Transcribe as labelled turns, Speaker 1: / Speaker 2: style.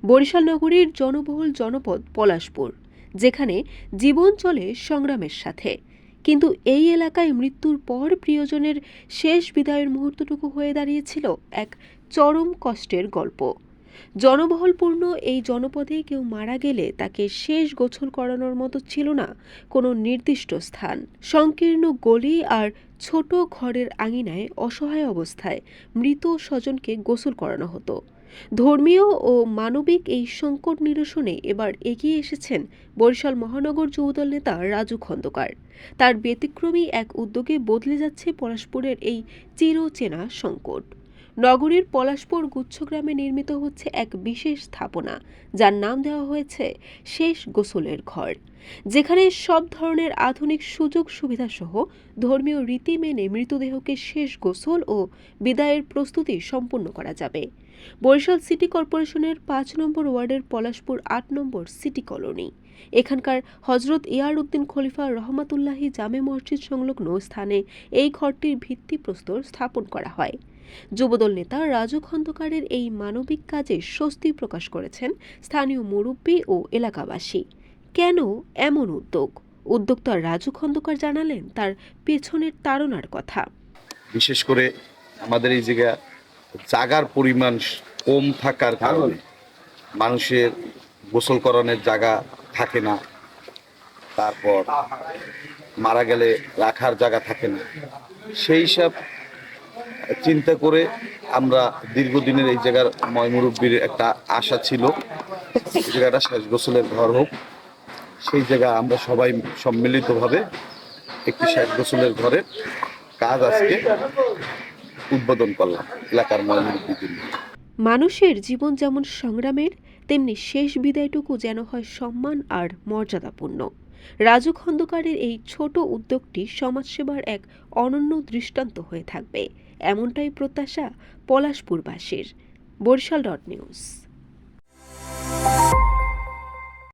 Speaker 1: বরিশাল নগরীর জনবহুল জনপদ পলাশপুর, যেখানে জীবন চলে সংগ্রামের সাথে, কিন্তু এই এলাকায় মৃত্যুর পর প্রিয়জনের শেষ বিদায়ের মুহূর্তটুকু হয়ে দাঁড়িয়েছিল এক চরম কষ্টের গল্প। জনবহুলপূর্ণ এই জনপদে কেউ মারা গেলে তাকে শেষ গোসল করানোর মতো ছিল না কোনো নির্দিষ্ট স্থান। সংকীর্ণ গলি আর ছোট ঘরের আঙিনায় অসহায় অবস্থায় মৃত স্বজনকে গোসল করানো হতো। ধর্মীয় ও মানবিক এই সংকট নিরসনে এবার এগিয়ে এসেছেন বরিশাল মহানগর যুবদল নেতা রাজু খন্দকার। তার ব্যতিক্রমী এক উদ্যোগে বদলে যাচ্ছে পলাশপুরের এই চিরচেনা সংকট। নগরীর পলাশপুর গুচ্ছগ্রামে নির্মিত হচ্ছে এক বিশেষ স্থাপনা, যার নাম দেওয়া হয়েছে শেষ গোসলের ঘর, যেখানে সব ধরনের আধুনিক সুযোগ সুবিধা সহ ধর্মীয় রীতি মেনে মৃতদেহকে শেষ গোসল ও বিদায়ের প্রস্তুতি সম্পন্ন করা যাবে। বরিশাল সিটি কর্পোরেশনের ৫ নম্বর ওয়ার্ডের পলাশপুর ৮ নম্বর সিটি কলোনি, এখানকার হজরত ইয়ার উদ্দিন খলিফা রহমাতুল্লাহি জামে মসজিদ সংলগ্ন স্থানে এই ঘরটির ভিত্তিপ্রস্তর স্থাপন করা হয়। যুবদল নেতা রাজু খন্দকারের এই মানবিক কাজে স্বস্তি প্রকাশ করেছেন স্থানীয় মুরব্বী ও এলাকাবাসী। কেন এমন উদ্যোগ? উদ্যোক্তা রাজু খন্দকার জানালেন তার পেছনের তাড়নার কথা।
Speaker 2: বিশেষ করে আমাদের এই জায়গার পরিমাণ কম থাকার কারণে মানুষের গোসল করানোর জায়গা থাকে না, তারপর মারা গেলে রাখার জায়গা থাকে না। সেই সব চিন্তা করে আমরা দীর্ঘদিনের এই জায়গার ময়মুরব্বীর একটা আশা ছিল এই জায়গাটা শেষ গোসলের ঘর হোক। সেই জায়গা আমরা সবাই সম্মিলিতভাবে একটি শেষ গোসলের ঘরের কাজ আজকে উদ্বোধন করলাম এলাকার ময়মুরব্বীদের।
Speaker 1: মানুষের জীবন যেমন সংগ্রামের, তেমনি শেষ বিদায়টুকু যেন হয় সম্মান আর মর্যাদাপূর্ণ। রাজু খন্দকারের এই ছোট উদ্যোগটি সমাজসেবার এক অনন্য দৃষ্টান্ত হয়ে থাকবে, এমনটাই প্রত্যাশা পলাশপুরবাসীর। বরিশাল.নিউজ।